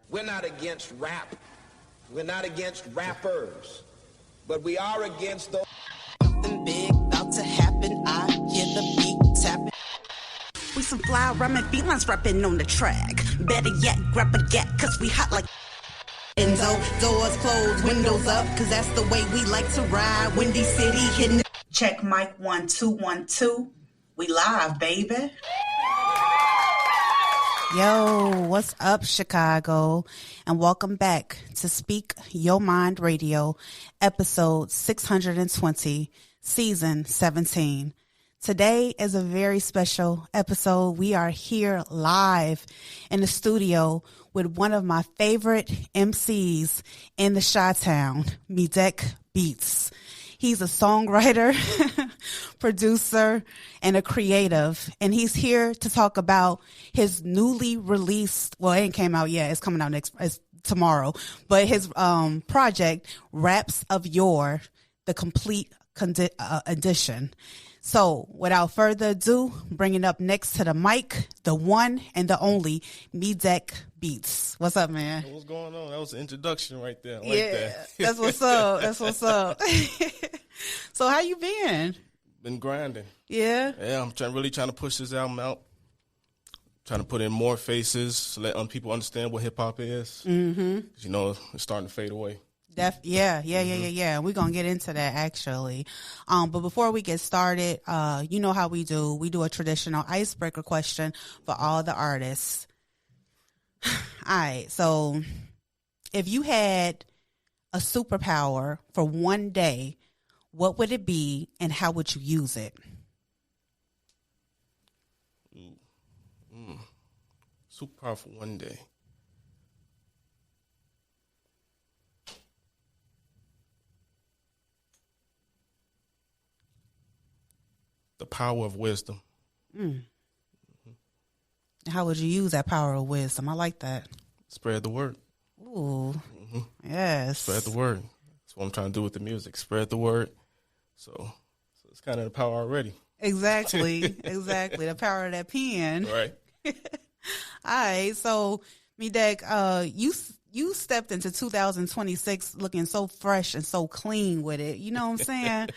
We're not against rap. We're not against rappers. But we are against those. Something big about to happen. I hear the beat tapping. We some fly rhyming felines rapping on the track. Better yet, grab a gat, cause we hot like Enzo. Doors closed, windows up, cause that's the way we like to ride. Windy City hitting. Check mic 1 2 1 2. We live, baby. Yo, what's up, Chicago? And welcome back to Speak Your Mind Radio, episode 620, season 17. Today is a very special episode. We are here live in the studio with one of my favorite MCs in the Chi-Town, Meedak Beats. He's a songwriter, producer, and a creative, and he's here to talk about his newly released, well, it ain't came out yet, it's coming out it's tomorrow, but his project, Raps of Yore, the complete edition. So, without further ado, bringing up next to the mic, the one and the only Meedak Beats. What's up, man? What's going on? That was an introduction right there. I like that. That's what's up. That's what's up. So, how you been? Been grinding. Yeah? Yeah, I'm really trying to push this album out. Trying to put in more faces, let people understand what hip-hop is. Mm-hmm. 'Cause, you know, it's starting to fade away. Yeah. We're going to get into that, actually. But before we get started, you know how we do. We do a traditional icebreaker question for all the artists. All right. So if you had a superpower for one day, what would it be and how would you use it? Superpower for one day. The power of wisdom. How would you use that power of wisdom? I like that. Spread the word. Ooh, yes. Spread the word. That's what I'm trying to do with the music. Spread the word. So it's kind of the power already. Exactly. The power of that pen. Right. All right. So, Meedak, you stepped into 2026 looking so fresh and so clean with it. You know what I'm saying?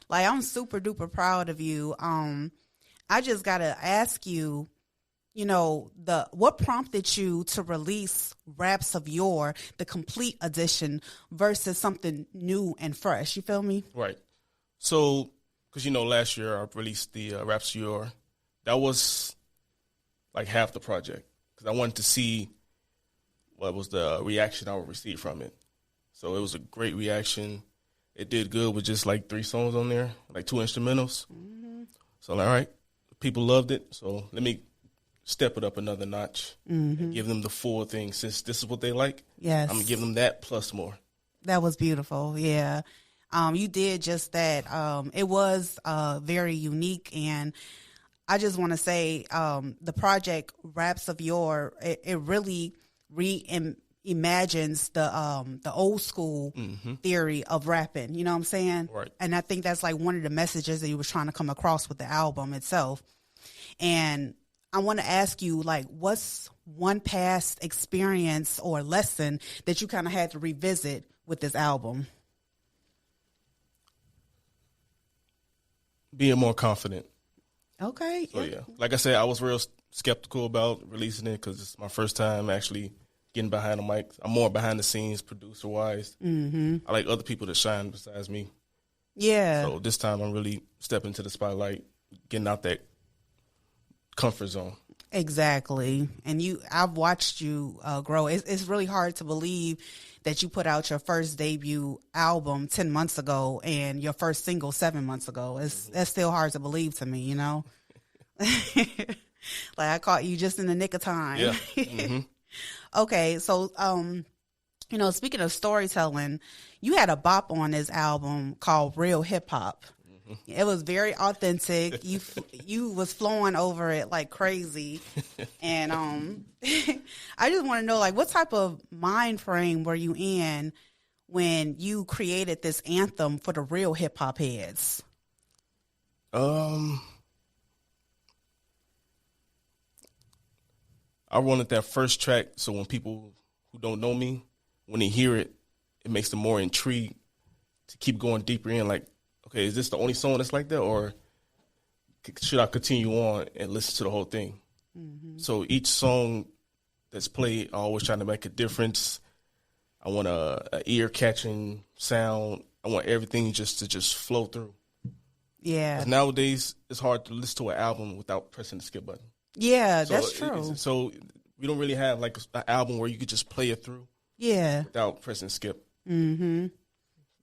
Like, I'm super duper proud of you. I just gotta ask you, you know, what prompted you to release Raps of Yore, the complete edition, versus something new and fresh? You feel me? Right. So, because, you know, last year I released the Raps of Yore. That was like half the project because I wanted to see what was the reaction I would receive from it. So it was a great reaction. It did good with just like 3 songs on there, like 2 instrumentals. Mm-hmm. So, all right, people loved it. So let me step it up another notch and give them the full thing. Since this is what they like, yes, I'm going to give them that plus more. That was beautiful, yeah. You did just that. It was very unique, and I just want to say the project Raps of Yore, it really imagines the old school theory of rapping, you know what I'm saying? Right. And I think that's like one of the messages that he was trying to come across with the album itself. And I want to ask you, like, what's one past experience or lesson that you kind of had to revisit with this album? Being more confident. Okay. So, yeah. Like I said, I was real skeptical about releasing it because it's my first time actually getting behind the mic. I'm more behind the scenes, producer-wise. Mm-hmm. I like other people to shine besides me. Yeah. So this time I'm really stepping into the spotlight, getting out that comfort zone. Exactly. And I've watched you grow. It's really hard to believe that you put out your first debut album 10 months ago and your first single 7 months ago. That's still hard to believe to me, you know? Like, I caught you just in the nick of time. Yeah. Mm-hmm. Okay, so, you know, speaking of storytelling, you had a bop on this album called Real Hip Hop. Mm-hmm. It was very authentic. You was flowing over it like crazy. And I just want to know, like, what type of mind frame were you in when you created this anthem for the real hip hop heads? I wanted that first track so when people who don't know me, when they hear it, it makes them more intrigued to keep going deeper in. Like, okay, is this the only song that's like that, or should I continue on and listen to the whole thing? Mm-hmm. So each song that's played, I always try to make a difference. I want a ear-catching sound. I want everything just to flow through. Yeah. 'Cause nowadays, it's hard to listen to an album without pressing the skip button. Yeah, that's true. So we don't really have like an album where you could just play it through. Yeah. Without pressing skip. Mm-hmm.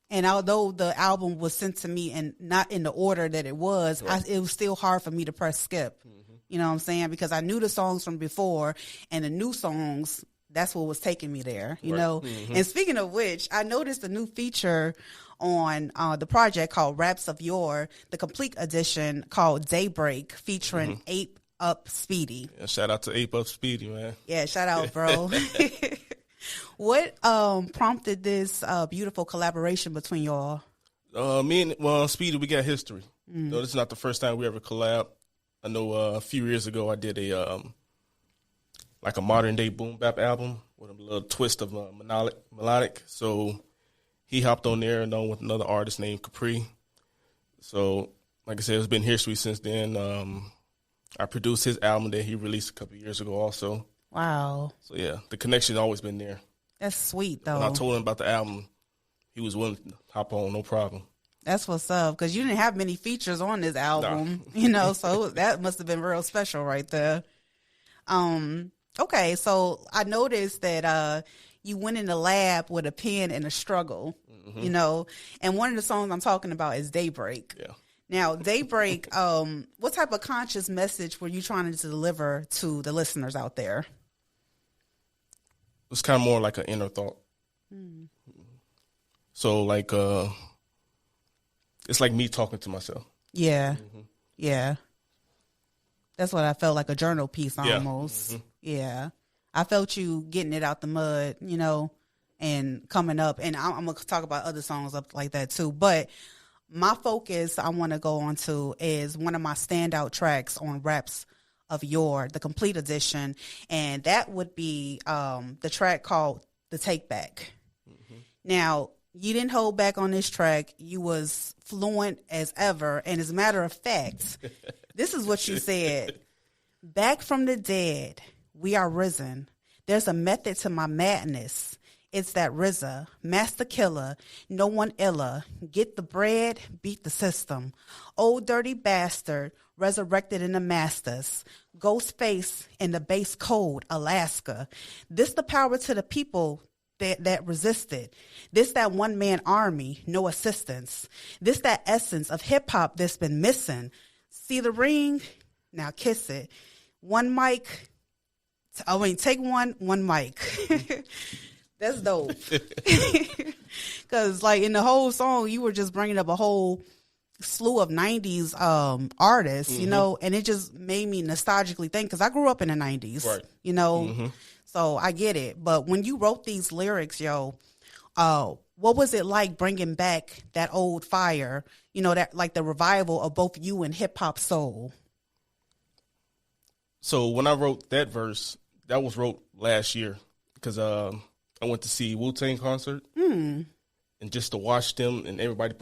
And although the album was sent to me and not in the order that it was, Right. it was still hard for me to press skip. Mm-hmm. You know what I'm saying? Because I knew the songs from before, and the new songs, that's what was taking me there, you know? Mm-hmm. And speaking of which, I noticed a new feature on the project called Raps of Yore, the complete edition called Daybreak, featuring Ape Up Speedy. Yeah, shout out to Ape Up Speedy, man. Yeah, shout out, bro. What prompted this beautiful collaboration between y'all? Me and Speedy, we got history. No, this is not the first time we ever collab. I know a few years ago I did a like a modern day boom bap album with a little twist of melodic. So he hopped on there along with another artist named Capri. So like I said, it's been history since then. I produced his album that he released a couple of years ago also. Wow. So yeah, the connection's always been there. That's sweet, though. When I told him about the album, he was willing to hop on, no problem. That's what's up, because you didn't have many features on this album, you know, so that must have been real special right there. Okay, so I noticed that you went in the lab with a pen and a struggle, you know, and one of the songs I'm talking about is Daybreak. Yeah. Now, Daybreak, what type of conscious message were you trying to deliver to the listeners out there? It's kind of more like an inner thought. So like, it's like me talking to myself. Yeah. Yeah. That's what I felt, like a journal piece almost. Yeah. I felt you getting it out the mud, you know, and coming up. And I'm going to talk about other songs up like that too. But my focus I want to go on to is one of my standout tracks on Raps of Yore, the complete edition. And that would be the track called The Take Back. Now, you didn't hold back on this track. You was fluent as ever. And as a matter of fact, this is what you said. Back from the dead, we are risen. There's a method to my madness. It's that RZA, master killer, no one iller. Get the bread, beat the system. Old dirty bastard, resurrected in the masters. Ghost face in the base code, Alaska. This the power to the people that resisted. This that one-man army, no assistance. This that essence of hip-hop that's been missing. See the ring? Now kiss it. One mic. Take one mic. That's dope. Because, like, in the whole song, you were just bringing up a whole slew of 90s artists, you know, and it just made me nostalgically think, because I grew up in the 90s, you know, so I get it. But when you wrote these lyrics, what was it like bringing back that old fire, you know, that like the revival of both you and hip hop soul? So when I wrote that verse, that was wrote last year because I went to see Wu-Tang concert and just to watch them and everybody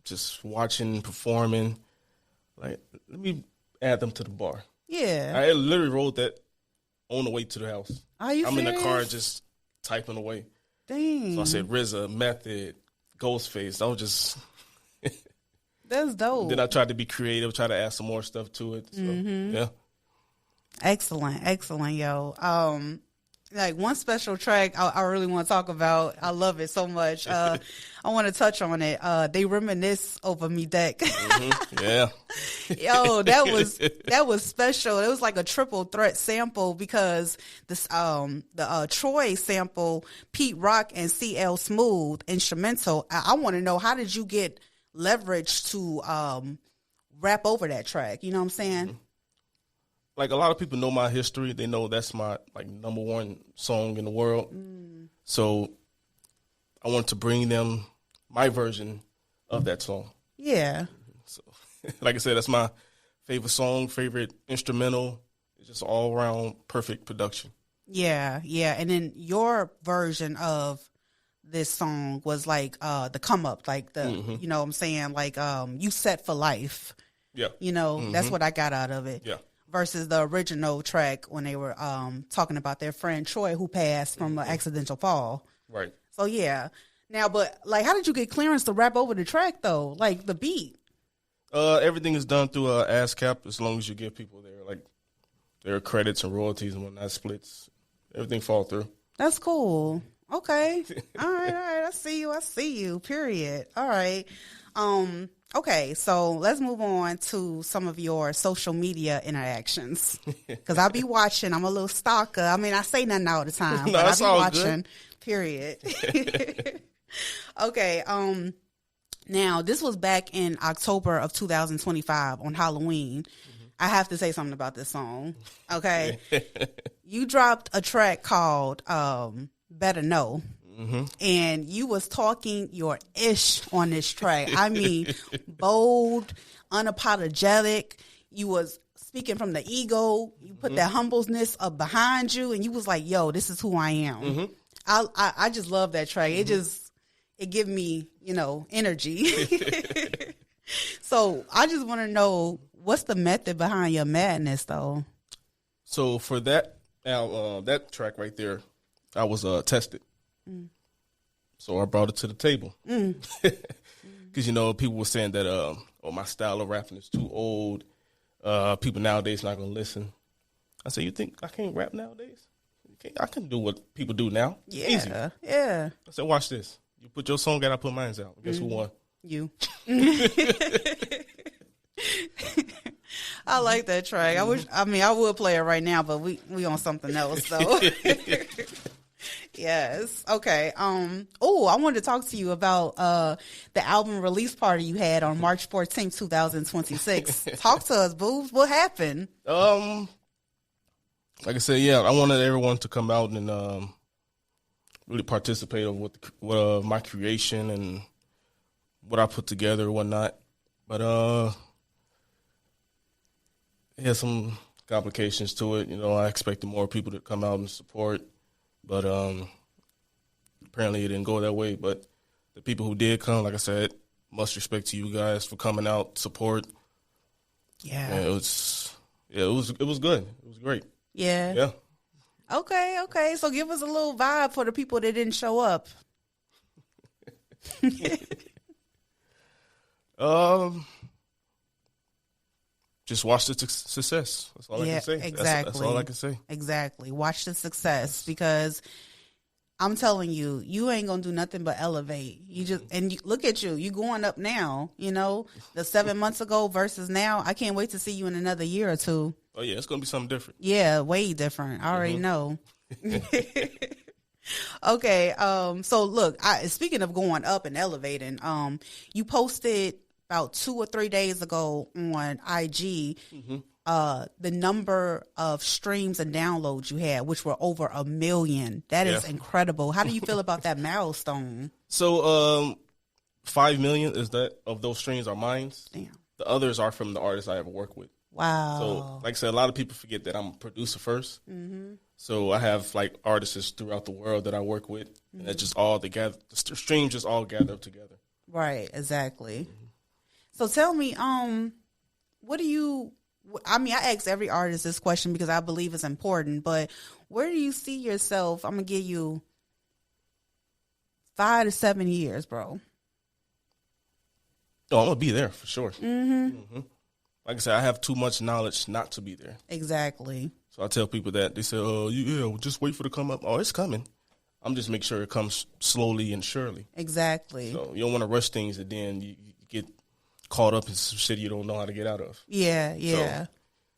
just watching, performing, like, let me add them to the bar. Yeah. I literally wrote that on the way to the house. Are you serious? in the car just typing away. Dang. So I said RZA, Method, Ghostface. I was just... That's dope. Then I tried to be creative, try to add some more stuff to it. So, yeah. Excellent, yo. Like one special track I really want to talk about. I love it so much. I want to touch on it. They reminisce over Meedak. Yeah. Yo, that was special. It was like a triple threat sample because this the Troy sample, Pete Rock and CL Smooth instrumental. I want to know, how did you get leverage to rap over that track? You know what I'm saying? Like, a lot of people know my history. They know that's my like number one song in the world. So I wanted to bring them my version of that song. Yeah. So, like I said, that's my favorite song, favorite instrumental. It's just all around perfect production. Yeah, yeah. And then your version of this song was like the come up, like the you know what I'm saying, like you set for life. Yeah. You know, that's what I got out of it. Yeah. Versus the original track when they were talking about their friend Troy who passed from an accidental fall. Right. So yeah. Now, but like, how did you get clearance to rap over the track though? Like the beat. Everything is done through ASCAP as long as you give people their credits and royalties and whatnot, splits. Everything fall through. That's cool. Okay. All right. I see you. Period. All right. Okay, so let's move on to some of your social media interactions. Because I'll be watching. I'm a little stalker. I mean, I say nothing all the time, but I'll be watching. Good. Period. Okay. Now, this was back in October of 2025 on Halloween. I have to say something about this song. Okay. You dropped a track called Better Know. And you was talking your ish on this track. I mean, bold, unapologetic. You was speaking from the ego. You put that humbleness up behind you, and you was like, "Yo, this is who I am." I just love that track. It give me, energy. So I just want to know, what's the method behind your madness, though? So for that track right there, I was tested. So I brought it to the table. Because, people were saying that my style of rapping is too old. People nowadays not going to listen. I said, you think I can't rap nowadays? I can do what people do now. Yeah, easy. Yeah. I said, watch this. You put your song out, I put mine out. Guess who won? You. I like that track. I would play it right now, but we on something else, though. Yes. Okay. I wanted to talk to you about the album release party you had on March 14th, 2026. Talk to us, boo. What happened? Like I said, I wanted everyone to come out and really participate with my creation and what I put together and whatnot. But it had some complications to it. I expected more people to come out and support. But apparently it didn't go that way. But the people who did come, like I said, much respect to you guys for coming out, support. Yeah. And it was good. It was great. Yeah. Yeah. Okay. So give us a little vibe for the people that didn't show up. Just watch the success. That's all I can say. Exactly. That's all I can say. Exactly. Watch the success, because I'm telling you, you ain't gonna do nothing but elevate. Look at you going up now. The 7 months ago versus now. I can't wait to see you in another year or two. Oh yeah, it's gonna be something different. Yeah, way different. I already know. Okay. So look, speaking of going up and elevating, you posted about 2 or 3 days ago on IG, the number of streams and downloads you had, which were over 1 million. That is incredible. How do you feel about that milestone? So, 5 million of those streams are mine. Damn. The others are from the artists I ever work with. Wow. So, like I said, a lot of people forget that I'm a producer first. So I have artists throughout the world that I work with, and it's just all together. The streams just all gather up together. Right. Exactly. So tell me, I ask every artist this question because I believe it's important, but where do you see yourself? I'm going to give you 5 to 7 years, bro. Oh, I'm going to be there for sure. Like I said, I have too much knowledge not to be there. Exactly. So I tell people that. They say, just wait for it to come up. Oh, it's coming. I'm just make sure it comes slowly and surely. Exactly. So you don't want to rush things and then you get caught up in some shit you don't know how to get out of. Yeah.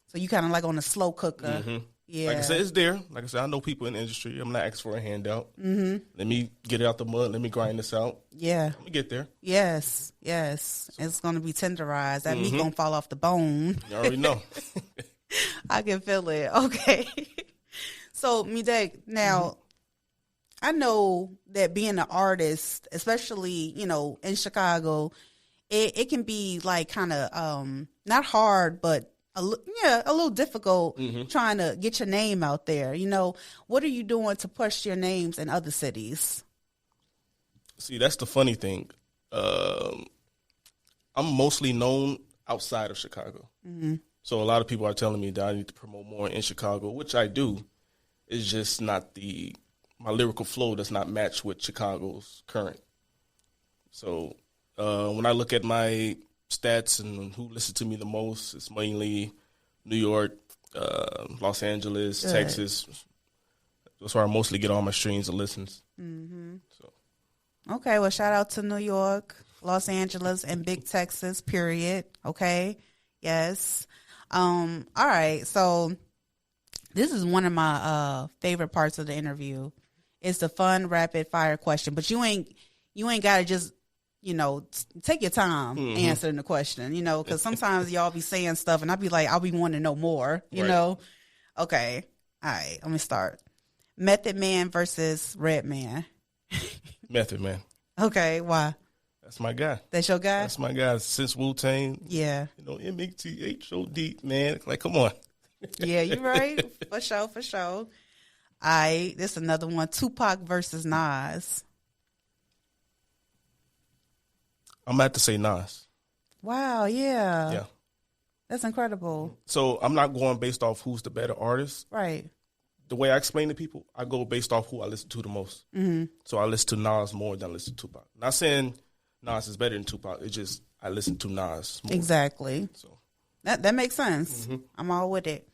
So you kind of like on a slow cooker. Yeah. Like I said, it's there. Like I said, I know people in the industry. I'm not asking for a handout. Let me get it out the mud. Let me grind this out. Yeah. Let me get there. Yes. It's going to be tenderized. That meat going to fall off the bone. You already know. I can feel it. Okay. So, Meedak, now, I know that being an artist, especially, in Chicago, it can be like kind of not hard, but a little difficult trying to get your name out there. You know, what are you doing to push your names in other cities? See, that's the funny thing. I'm mostly known outside of Chicago. So a lot of people are telling me that I need to promote more in Chicago, which I do. It's just not my lyrical flow does not match with Chicago's current. So when I look at my stats and who listens to me the most, it's mainly New York, Los Angeles, Texas. That's where I mostly get all my streams and listens. So. Okay, well, shout out to New York, Los Angeles, and Big Texas, period. Okay, yes. All right, so this is one of my favorite parts of the interview. It's the fun, rapid-fire question, but you ain't got to just, take your time answering the question, because sometimes y'all be saying stuff, and I'll be wanting to know more, you know? Okay, all right, let me start. Method Man versus Redman. Method Man. Okay, why? That's my guy. That's your guy? That's my guy since Wu-Tang. Yeah. MzHipHop, man. Like, come on. Yeah, you're right. For sure. All right, this is another one. Tupac versus Nas. I'm going to have to say Nas. Wow, yeah. Yeah. That's incredible. So I'm not going based off who's the better artist. Right. The way I explain to people, I go based off who I listen to the most. So I listen to Nas more than I listen to Tupac. Not saying Nas is better than Tupac. It's just I listen to Nas more. Exactly. So that makes sense. I'm all with it.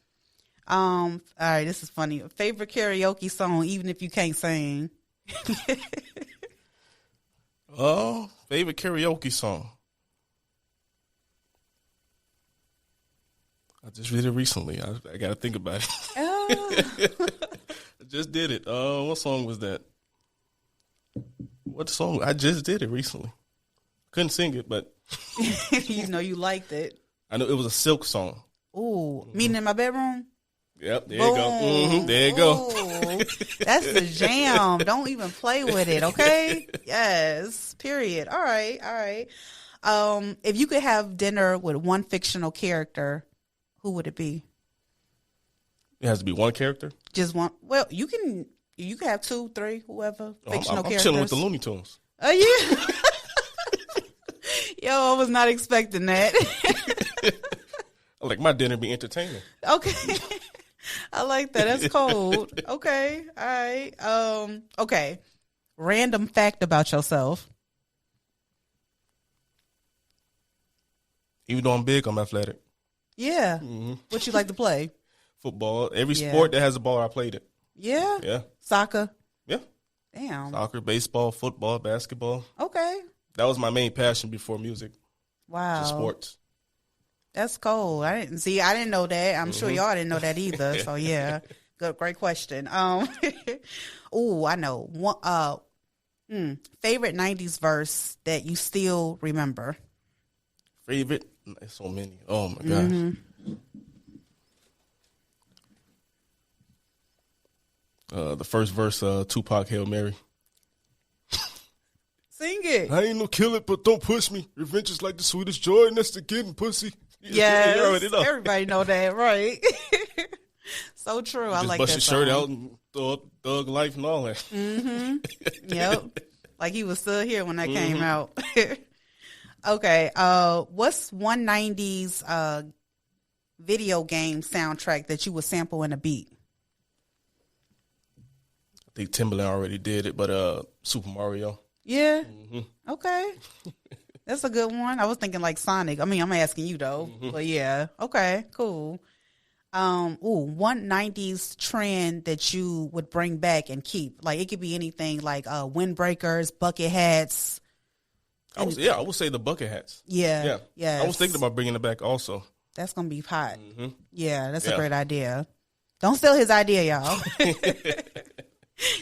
All right, this is funny. Favorite karaoke song, even if you can't sing. Favorite karaoke song. I just did it recently. I got to think about it. I just did it. What song was that? What song? I just did it recently. Couldn't sing it, but you liked it. I know it was a Silk song. Ooh, Meeting in My Bedroom. Yep, there you go. There you go. That's the jam. Don't even play with it, okay? Yes. Period. All right. If you could have dinner with one fictional character, who would it be? It has to be one character? Just one. Well, you can have 2, 3, whoever. Fictional characters. I'm chilling with the Looney Tunes. Oh, yeah. Yo, I was not expecting that. I like my dinner be entertaining. Okay. I like that. That's cold. Okay. All right. Okay. Random fact about yourself. Even though I'm big, I'm athletic. Yeah. What you like to play? Football. Every sport that has a ball, I played it. Yeah? Yeah. Soccer? Yeah. Damn. Soccer, baseball, football, basketball. Okay. That was my main passion before music. Wow. Just sports. That's cold. I didn't know that. I'm sure y'all didn't know that either. So yeah. Great question. Oh, I know. One favorite 90s verse that you still remember. Favorite? There's so many. Oh my gosh. The first verse, Tupac, Hail Mary. Sing it. I ain't no kill it, but don't push me. Revenge is like the sweetest joy, and that's the getting pussy. Yes, know. Everybody know that, right? So true. I like that bust your shirt out and thug life and all that. Yep. Like he was still here when that came out. Okay. What's one 90s video game soundtrack that you would sample in a beat? I think Timbaland already did it, but Super Mario. Yeah. Okay. That's a good one. I was thinking like Sonic. I mean, I'm asking you though. But yeah. Okay, cool. One 90s trend that you would bring back and keep. Like it could be anything like windbreakers, bucket hats. I would say the bucket hats. Yeah. I was thinking about bringing it back also. That's going to be hot. Yeah, that's a great idea. Don't steal his idea, y'all.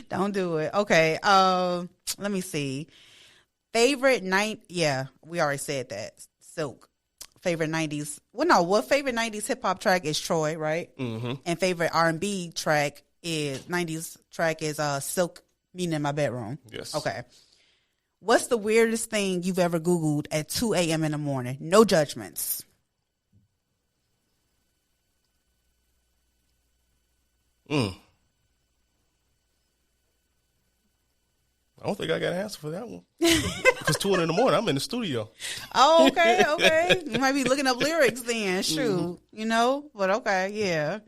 Don't do it. Okay. Let me see. Favorite we already said that. Silk. Favorite 90s. Well, no. What favorite 90s hip hop track is Troy, right? And favorite R&B track is 90s track is Silk, Meeting in My Bedroom. Yes. Okay. What's the weirdest thing you've ever Googled at 2 a.m. in the morning? No judgments. I don't think I got an answer for that one. Because 2 in the morning, I'm in the studio. Oh, okay. You might be looking up lyrics then. Shoot, you know. But okay, yeah.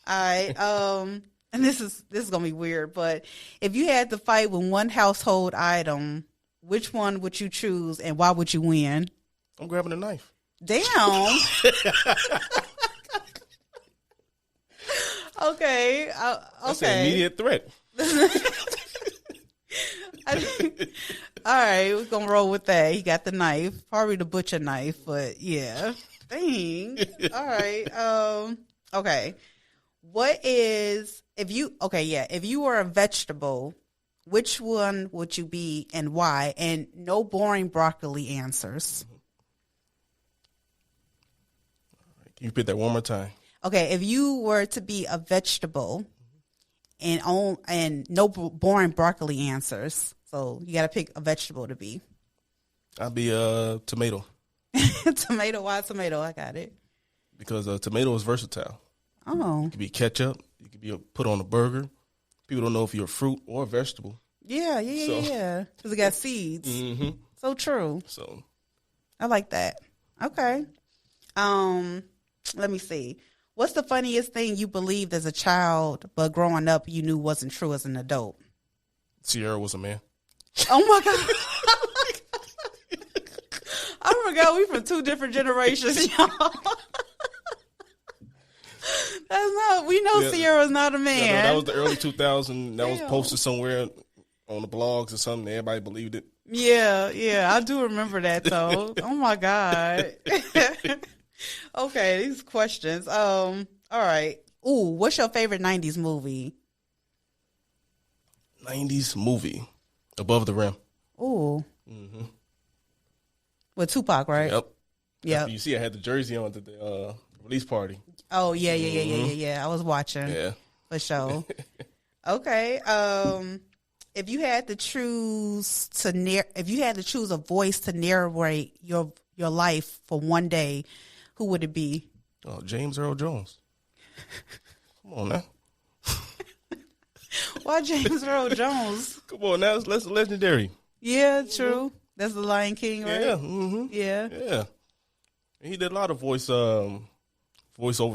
All right. And this is gonna be weird, but if you had to fight with one household item, which one would you choose, and why would you win? I'm grabbing a knife. Damn. Okay. That's an immediate threat. All right, we're gonna roll with that. He got the knife, probably the butcher knife, but yeah. Dang. All right. Okay. What is if you were a vegetable, which one would you be and why? And no boring broccoli answers. Can you repeat that one more time? Okay, if you were to be a vegetable and no boring broccoli answers. So you got to pick a vegetable to be. I'll be a tomato. Tomato, why tomato? I got it. Because tomato is versatile. Oh. It could be ketchup. It could be put on a burger. People don't know if you're a fruit or a vegetable. Yeah. Because it got seeds. Mm-hmm. So true. So I like that. Okay. Let me see. What's the funniest thing you believed as a child, but growing up you knew wasn't true as an adult? Sierra was a man. Oh my God. I forgot we from 2 different generations, y'all. We know Sierra's not a man. Yeah, no, that was the early 2000s. That was posted somewhere on the blogs or something. Everybody believed it. Yeah, I do remember that though. Oh my God. Okay, these questions. All right. Ooh, what's your favorite 90s movie? 90s movie. Above the Rim. Ooh. Mm-hmm. With Tupac, right? Yep. You see, I had the jersey on at the release party. Oh, yeah. I was watching. Yeah. For sure. Okay. If you had to choose a voice to narrate your life for one day, who would it be? Oh, James Earl Jones. Come on now. Why James Earl Jones? Come on now, that's legendary. Yeah, true. That's the Lion King, right? Yeah. Mm-hmm. Yeah. He did a lot of voiceover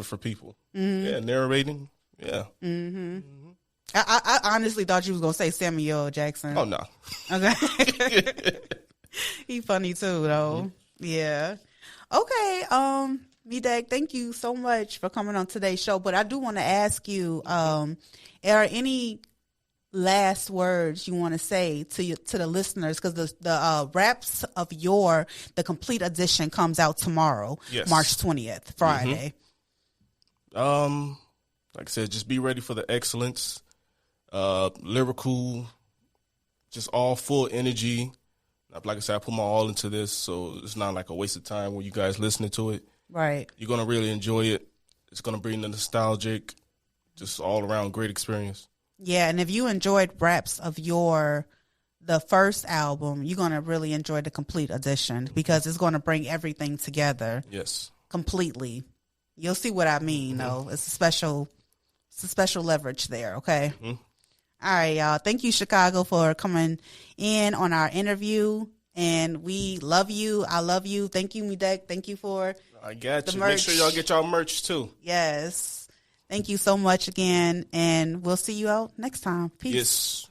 for people. Mm-hmm. Yeah, narrating. Yeah. Mm-hmm. I honestly thought you was gonna say Samuel L. Jackson. Oh no. Okay. He funny too, though. Mm-hmm. Yeah. Okay. Meedak, thank you so much for coming on today's show. But I do want to ask you, are any last words you want to say to the listeners? Because the Raps of Yore, the complete edition, comes out tomorrow, yes. March 20th, Friday. Mm-hmm. Like I said, just be ready for the excellence, lyrical, just all full energy. Like I said, I put my all into this, so it's not like a waste of time when you guys listening to it. Right. You're going to really enjoy it. It's going to bring the nostalgic, just all around great experience. Yeah, and if you enjoyed Raps of Yore, the first album, you're going to really enjoy the complete edition because it's going to bring everything together. Yes. Completely. You'll see what I mean, though. It's a special leverage there, okay? Mm-hmm. All right, y'all. Thank you, Chicago, for coming in on our interview. And we love you. I love you. Thank you, Meedak. Thank you for I got you. merch. Make sure y'all get y'all merch, too. Yes. Thank you so much again. And we'll see you out next time. Peace. Yes.